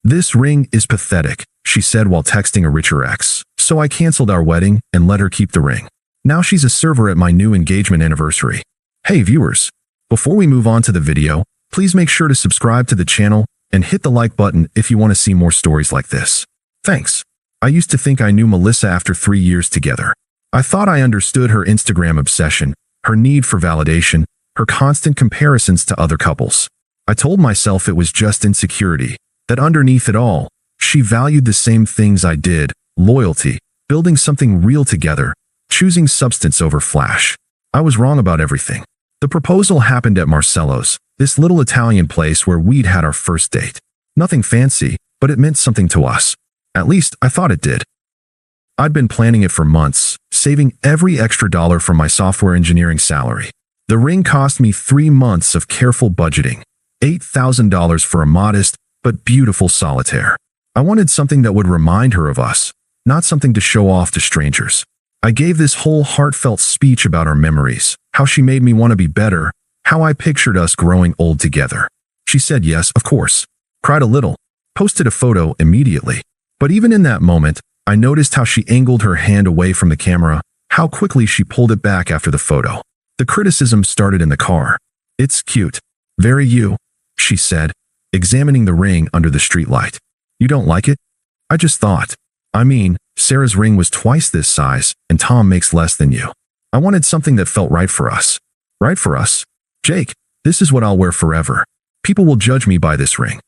"This ring is pathetic," she said while texting a richer ex. So I canceled our wedding and let her keep the ring. Now she's a server at my new engagement anniversary. Hey viewers, before we move on to the video, please make sure to subscribe to the channel and hit the like button if you want to see more stories like this. Thanks. I used to think I knew Melissa after 3 years together. I thought I understood her Instagram obsession, her need for validation, her constant comparisons to other couples. I told myself it was just insecurity, that underneath it all, she valued the same things I did: loyalty, building something real together, choosing substance over flash. I was wrong about everything. The proposal happened at Marcello's, this little Italian place where we'd had our first date. Nothing fancy, but it meant something to us. At least, I thought it did. I'd been planning it for months, saving every extra dollar from my software engineering salary. The ring cost me 3 months of careful budgeting, $8,000 for a modest but beautiful solitaire. I wanted something that would remind her of us, not something to show off to strangers. I gave this whole heartfelt speech about our memories, how she made me want to be better, how I pictured us growing old together. She said yes, of course, cried a little, posted a photo immediately. But even in that moment, I noticed how she angled her hand away from the camera, how quickly she pulled it back after the photo. The criticism started in the car. "It's cute. Very you," she said, examining the ring under the streetlight. "You don't like it?" I just thought. I mean, Sarah's ring was twice this size, and Tom makes less than you. I wanted something that felt right for us. Right for us? Jake, this is what I'll wear forever. People will judge me by this ring.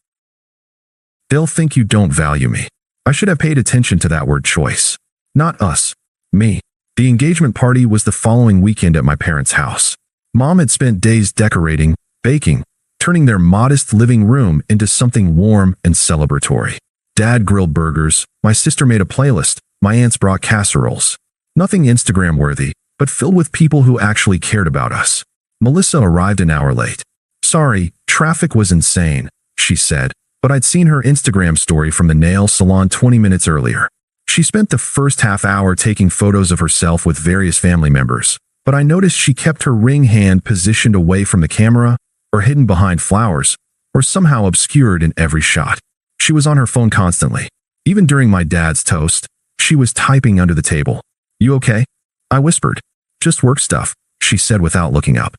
They'll think you don't value me. I should have paid attention to that word choice. Not us. Me. The engagement party was the following weekend at my parents' house. Mom had spent days decorating, baking, turning their modest living room into something warm and celebratory. Dad grilled burgers, my sister made a playlist, my aunts brought casseroles. Nothing Instagram-worthy, but filled with people who actually cared about us. Melissa arrived an hour late. "Sorry, traffic was insane," she said, but I'd seen her Instagram story from the nail salon 20 minutes earlier. She spent the first half hour taking photos of herself with various family members, but I noticed she kept her ring hand positioned away from the camera, or hidden behind flowers, or somehow obscured in every shot. She was on her phone constantly. Even during my dad's toast, she was typing under the table. "You okay?" I whispered. "Just work stuff," she said without looking up.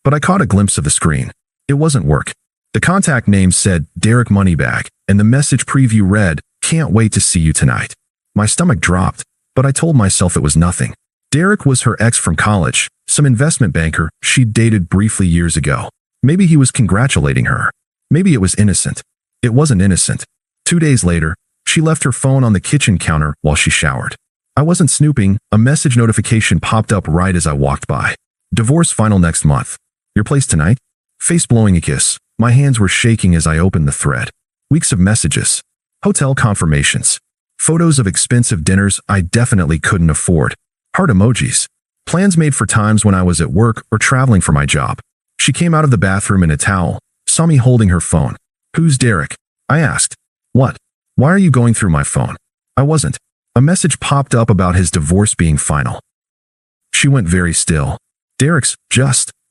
But I caught a glimpse of the screen. It wasn't work. The contact name said Derek Moneybag, and the message preview read, "Can't wait to see you tonight." My stomach dropped, but I told myself it was nothing. Derek was her ex from college, some investment banker she'd dated briefly years ago. Maybe he was congratulating her. Maybe it was innocent. It wasn't innocent. 2 days later, she left her phone on the kitchen counter while she showered. I wasn't snooping. A message notification popped up right as I walked by. "Divorce final next month. Your place tonight?" Face blowing a kiss. My hands were shaking as I opened the thread. Weeks of messages. Hotel confirmations. Photos of expensive dinners I definitely couldn't afford. Heart emojis. Plans made for times when I was at work or traveling for my job. She came out of the bathroom in a towel, saw me holding her phone. "Who's Derek?" I asked. "What? Why are you going through my phone?" I wasn't. A message popped up about his divorce being final. She went very still.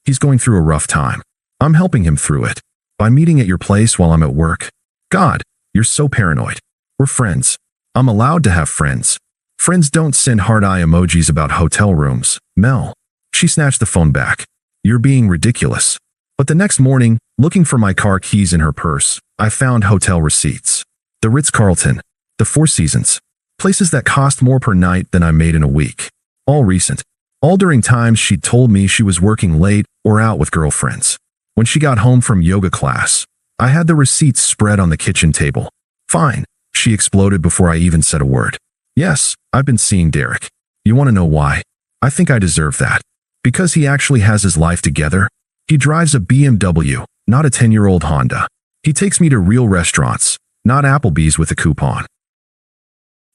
He's going through a rough time. I'm helping him through it. By meeting at your place while I'm at work." God, you're so paranoid. We're friends. I'm allowed to have friends. Friends don't send heart eye emojis about hotel rooms, Mel. She snatched the phone back. "You're being ridiculous." But the next morning, looking for my car keys in her purse, I found hotel receipts. The Ritz-Carlton, the Four Seasons, places that cost more per night than I made in a week. All recent. All during times she'd told me she was working late or out with girlfriends. When she got home from yoga class, I had the receipts spread on the kitchen table. "Fine," she exploded before I even said a word. "Yes, I've been seeing Derek. You want to know why? I think I deserve that. Because he actually has his life together. He drives a BMW, not a 10-year-old Honda. He takes me to real restaurants, not Applebee's with a coupon.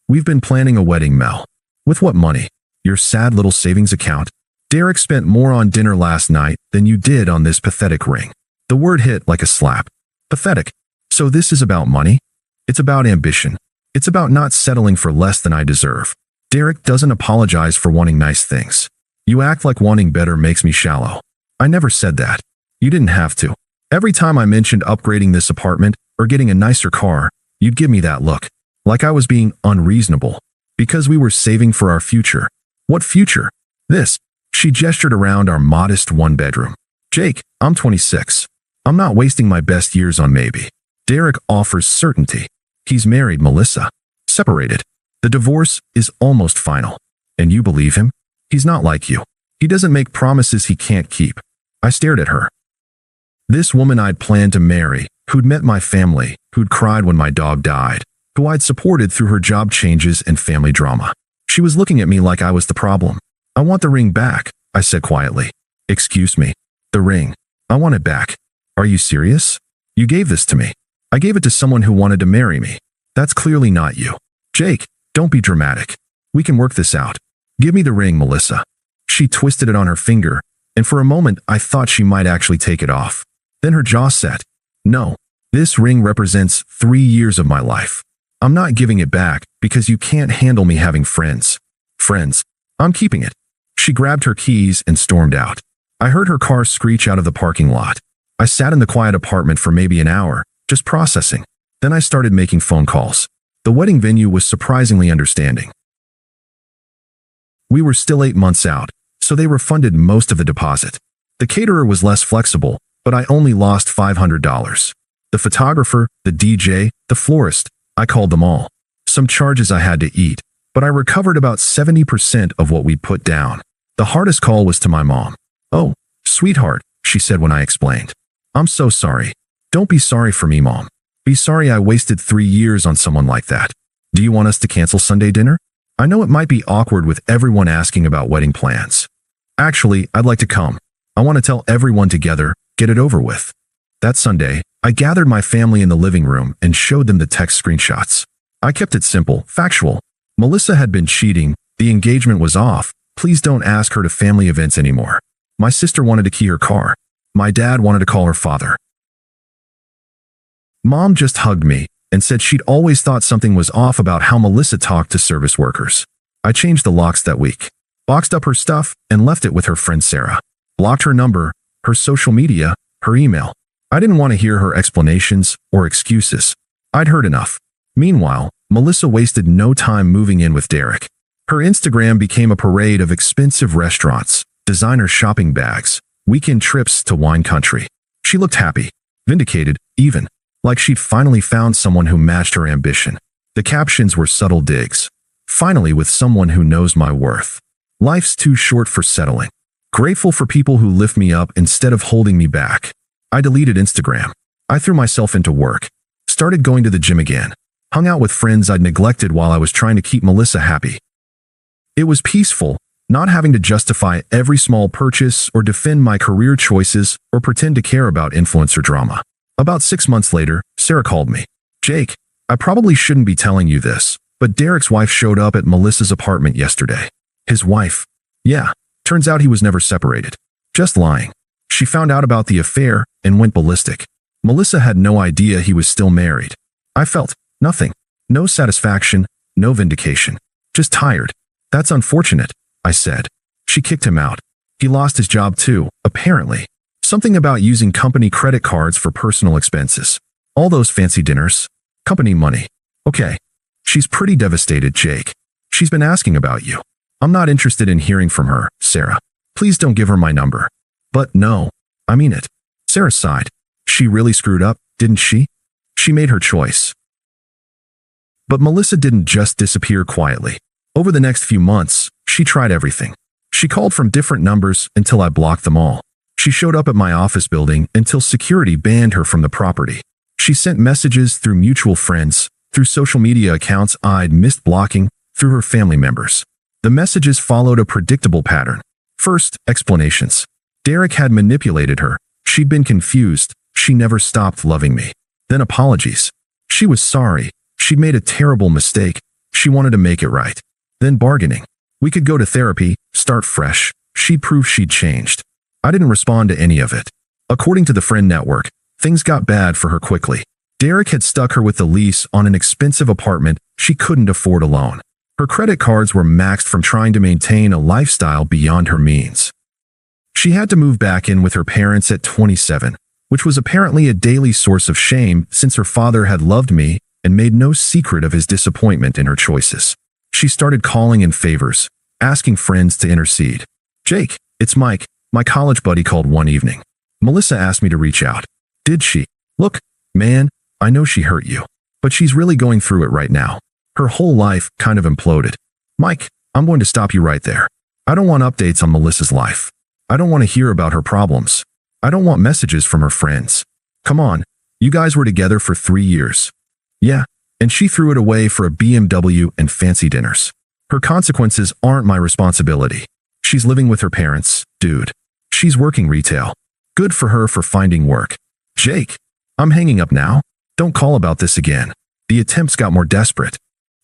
We've been planning a wedding, Mel. With what money? Your sad little savings account? Derek spent more on dinner last night than you did on this pathetic ring." The word hit like a slap. Pathetic. So this is about money? It's about ambition. It's about not settling for less than I deserve. Derek doesn't apologize for wanting nice things. "You act like wanting better makes me shallow." I never said that. You didn't have to. Every time I mentioned upgrading this apartment, or getting a nicer car, you'd give me that look. Like I was being unreasonable. Because we were saving for our future. What future? This. She gestured around our modest one-bedroom. Jake, I'm 26. I'm not wasting my best years on maybe. Derek offers certainty. He's married Melissa. Separated. The divorce is almost final. And you believe him? He's not like you. He doesn't make promises he can't keep. I stared at her. This woman I'd planned to marry, who'd met my family, who'd cried when my dog died, who I'd supported through her job changes and family drama. She was looking at me like I was the problem. I want the ring back, I said quietly. Excuse me. The ring. I want it back. Are you serious? You gave this to me. I gave it to someone who wanted to marry me. That's clearly not you. Jake, don't be dramatic. We can work this out. Give me the ring, Melissa. She twisted it on her finger, and for a moment I thought she might actually take it off. Then her jaw set. No. This ring represents 3 years of my life. I'm not giving it back because you can't handle me having friends. Friends. I'm keeping it. She grabbed her keys and stormed out. I heard her car screech out of the parking lot. I sat in the quiet apartment for maybe an hour, just processing. Then I started making phone calls. The wedding venue was surprisingly understanding. We were still 8 months out, so they refunded most of the deposit. The caterer was less flexible, but I only lost $500. The photographer, the DJ, the florist, I called them all. Some charges I had to eat, but I recovered about 70% of what we put down. The hardest call was to my mom. Oh, sweetheart, she said when I explained. I'm so sorry. Don't be sorry for me, Mom. Be sorry I wasted 3 years on someone like that. Do you want us to cancel Sunday dinner? I know it might be awkward with everyone asking about wedding plans. Actually, I'd like to come. I want to tell everyone together, get it over with. That Sunday, I gathered my family in the living room and showed them the text screenshots. I kept it simple, factual. Melissa had been cheating, the engagement was off, please don't ask her to family events anymore. My sister wanted to key her car. My dad wanted to call her father. Mom just hugged me and said she'd always thought something was off about how Melissa talked to service workers. I changed the locks that week, boxed up her stuff, and left it with her friend Sarah. Blocked her number, her social media, her email. I didn't want to hear her explanations or excuses. I'd heard enough. Meanwhile, Melissa wasted no time moving in with Derek. Her Instagram became a parade of expensive restaurants, designer shopping bags, weekend trips to wine country. She looked happy, vindicated, even, like she'd finally found someone who matched her ambition. The captions were subtle digs. Finally with someone who knows my worth. Life's too short for settling. Grateful for people who lift me up instead of holding me back. I deleted Instagram. I threw myself into work. Started going to the gym again. Hung out with friends I'd neglected while I was trying to keep Melissa happy. It was peaceful, not having to justify every small purchase or defend my career choices or pretend to care about influencer drama. About 6 months later, Sarah called me. Jake, I probably shouldn't be telling you this, but Derek's wife showed up at Melissa's apartment yesterday. His wife? Yeah, turns out he was never separated. Just lying. She found out about the affair and went ballistic. Melissa had no idea he was still married. I felt nothing. No satisfaction, no vindication. Just tired. That's unfortunate, I said. She kicked him out. He lost his job too, apparently. Something about using company credit cards for personal expenses. All those fancy dinners. Company money. Okay. She's pretty devastated, Jake. She's been asking about you. I'm not interested in hearing from her, Sarah. Please don't give her my number. But no, I mean it. Sarah sighed. She really screwed up, didn't she? She made her choice. But Melissa didn't just disappear quietly. Over the next few months, she tried everything. She called from different numbers until I blocked them all. She showed up at my office building until security banned her from the property. She sent messages through mutual friends, through social media accounts I'd missed blocking, through her family members. The messages followed a predictable pattern. First, explanations. Derek had manipulated her. She'd been confused. She never stopped loving me. Then apologies. She was sorry. She'd made a terrible mistake. She wanted to make it right. Then bargaining. We could go to therapy, start fresh. She'd prove she'd changed. I didn't respond to any of it. According to the friend network, things got bad for her quickly. Derek had stuck her with the lease on an expensive apartment she couldn't afford alone. Her credit cards were maxed from trying to maintain a lifestyle beyond her means. She had to move back in with her parents at 27, which was apparently a daily source of shame since her father had loved me and made no secret of his disappointment in her choices. She started calling in favors, asking friends to intercede. "Jake, it's Mike, my college buddy called one evening. Melissa asked me to reach out." "Did she?" "Look, man, I know she hurt you, but she's really going through it right now. Her whole life kind of imploded." "Mike, I'm going to stop you right there. I don't want updates on Melissa's life. I don't want to hear about her problems. I don't want messages from her friends. Come on, you guys were together for 3 years. Yeah, and she threw it away for a BMW and fancy dinners. Her consequences aren't my responsibility. She's living with her parents, dude. She's working retail. Good for her for finding work." "Jake, I'm hanging up now. Don't call about this again." The attempts got more desperate.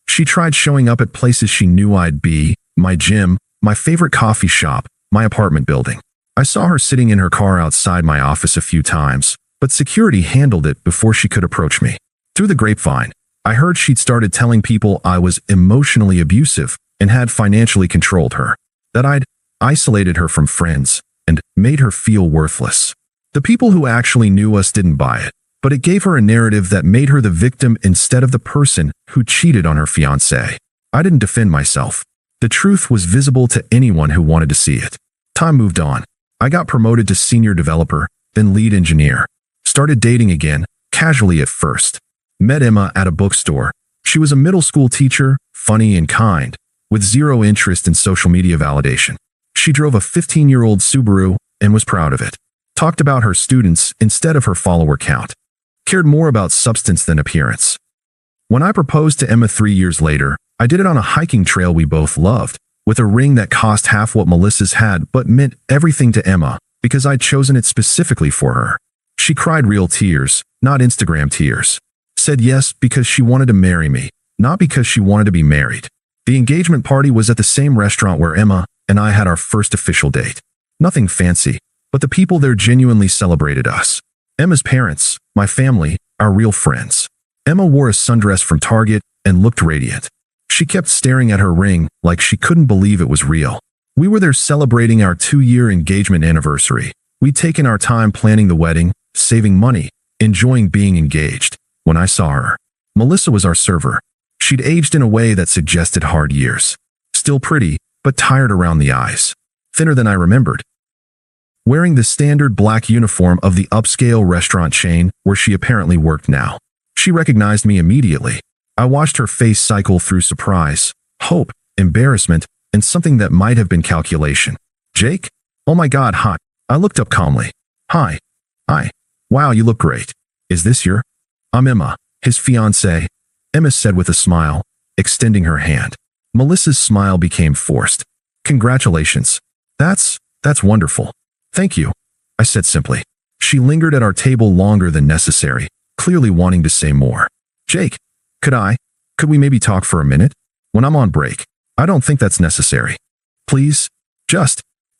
She tried showing up at places she knew I'd be, my gym, my favorite coffee shop, my apartment building. I saw her sitting in her car outside my office a few times, but security handled it before she could approach me. Through the grapevine, I heard she'd started telling people I was emotionally abusive and had financially controlled her, that I'd isolated her from friends and made her feel worthless. The people who actually knew us didn't buy it, but it gave her a narrative that made her the victim instead of the person who cheated on her fiancé. I didn't defend myself. The truth was visible to anyone who wanted to see it. Time moved on. I got promoted to senior developer, then lead engineer. Started dating again, casually at first. Met Emma at a bookstore. She was a middle school teacher, funny and kind, with zero interest in social media validation. She drove a 15-year-old Subaru and was proud of it. Talked about her students instead of her follower count. Cared more about substance than appearance. When I proposed to Emma 3 years later, I did it on a hiking trail we both loved, with a ring that cost half what Melissa's had but meant everything to Emma because I'd chosen it specifically for her. She cried real tears, not Instagram tears. Said yes because she wanted to marry me, not because she wanted to be married. The engagement party was at the same restaurant where Emma and I had our first official date. Nothing fancy, but the people there genuinely celebrated us. Emma's parents, my family, our real friends. Emma wore a sundress from Target and looked radiant. She kept staring at her ring like she couldn't believe it was real. We were there celebrating our 2-year engagement anniversary. We'd taken our time planning the wedding, saving money, enjoying being engaged. When I saw her, Melissa was our server. She'd aged in a way that suggested hard years. Still pretty, but tired around the eyes. Thinner than I remembered. Wearing the standard black uniform of the upscale restaurant chain where she apparently worked now. She recognized me immediately. I watched her face cycle through surprise, hope, embarrassment, and something that might have been calculation. "Jake? Oh my God, hi." I looked up calmly. "Hi. Hi. Wow, you look great. Is this your—" "I'm Emma, his fiancée," Emma said with a smile, extending her hand. Melissa's smile became forced. "Congratulations. That's wonderful." "Thank you," I said simply. She lingered at our table longer than necessary, clearly wanting to say more. "Jake, could we maybe talk for a minute? When I'm on break." "I don't think that's necessary." "Please,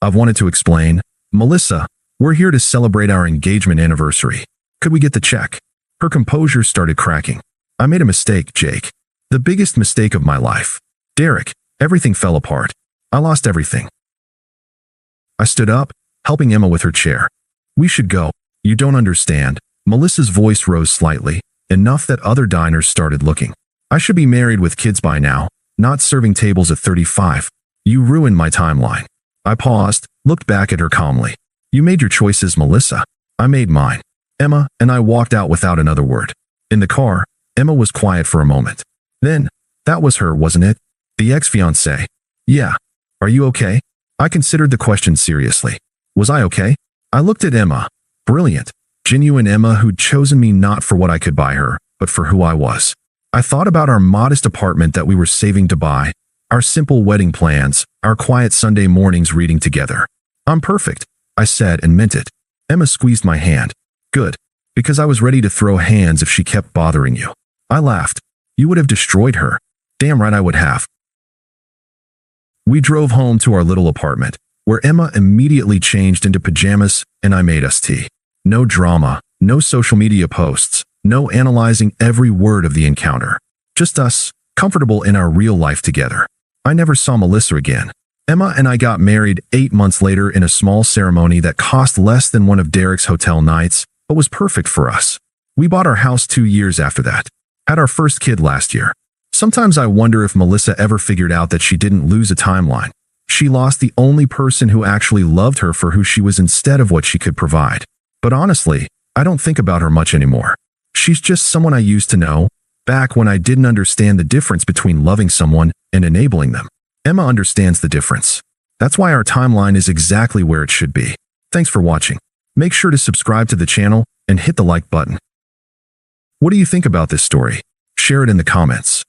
I've wanted to explain. Melissa, we're here to celebrate our engagement anniversary. Could we get the check?" Her composure started cracking. "I made a mistake, Jake. The biggest mistake of my life. Derek, everything fell apart. I lost everything." I stood up, helping Emma with her chair. "We should go. You don't understand." Melissa's voice rose slightly, enough that other diners started looking. "I should be married with kids by now, not serving tables at 35. You ruined my timeline." I paused, looked back at her calmly. "You made your choices, Melissa. I made mine." Emma and I walked out without another word. In the car, Emma was quiet for a moment. Then, "That was her, wasn't it? The ex-fiancée?" "Yeah. Are you okay?" I considered the question seriously. Was I okay? I looked at Emma. Brilliant, genuine Emma who'd chosen me not for what I could buy her, but for who I was. I thought about our modest apartment that we were saving to buy, our simple wedding plans, our quiet Sunday mornings reading together. "I'm perfect," I said and meant it. Emma squeezed my hand. "Good, because I was ready to throw hands if she kept bothering you." I laughed. "You would have destroyed her." "Damn right I would have." We drove home to our little apartment, where Emma immediately changed into pajamas and I made us tea. No drama, no social media posts, no analyzing every word of the encounter. Just us, comfortable in our real life together. I never saw Melissa again. Emma and I got married 8 months later in a small ceremony that cost less than one of Derek's hotel nights, but was perfect for us. We bought our house 2 years after that. Had our first kid last year. Sometimes I wonder if Melissa ever figured out that she didn't lose a timeline. She lost the only person who actually loved her for who she was instead of what she could provide. But honestly, I don't think about her much anymore. She's just someone I used to know, back when I didn't understand the difference between loving someone and enabling them. Emma understands the difference. That's why our timeline is exactly where it should be. Thanks for watching. Make sure to subscribe to the channel and hit the like button. What do you think about this story? Share it in the comments.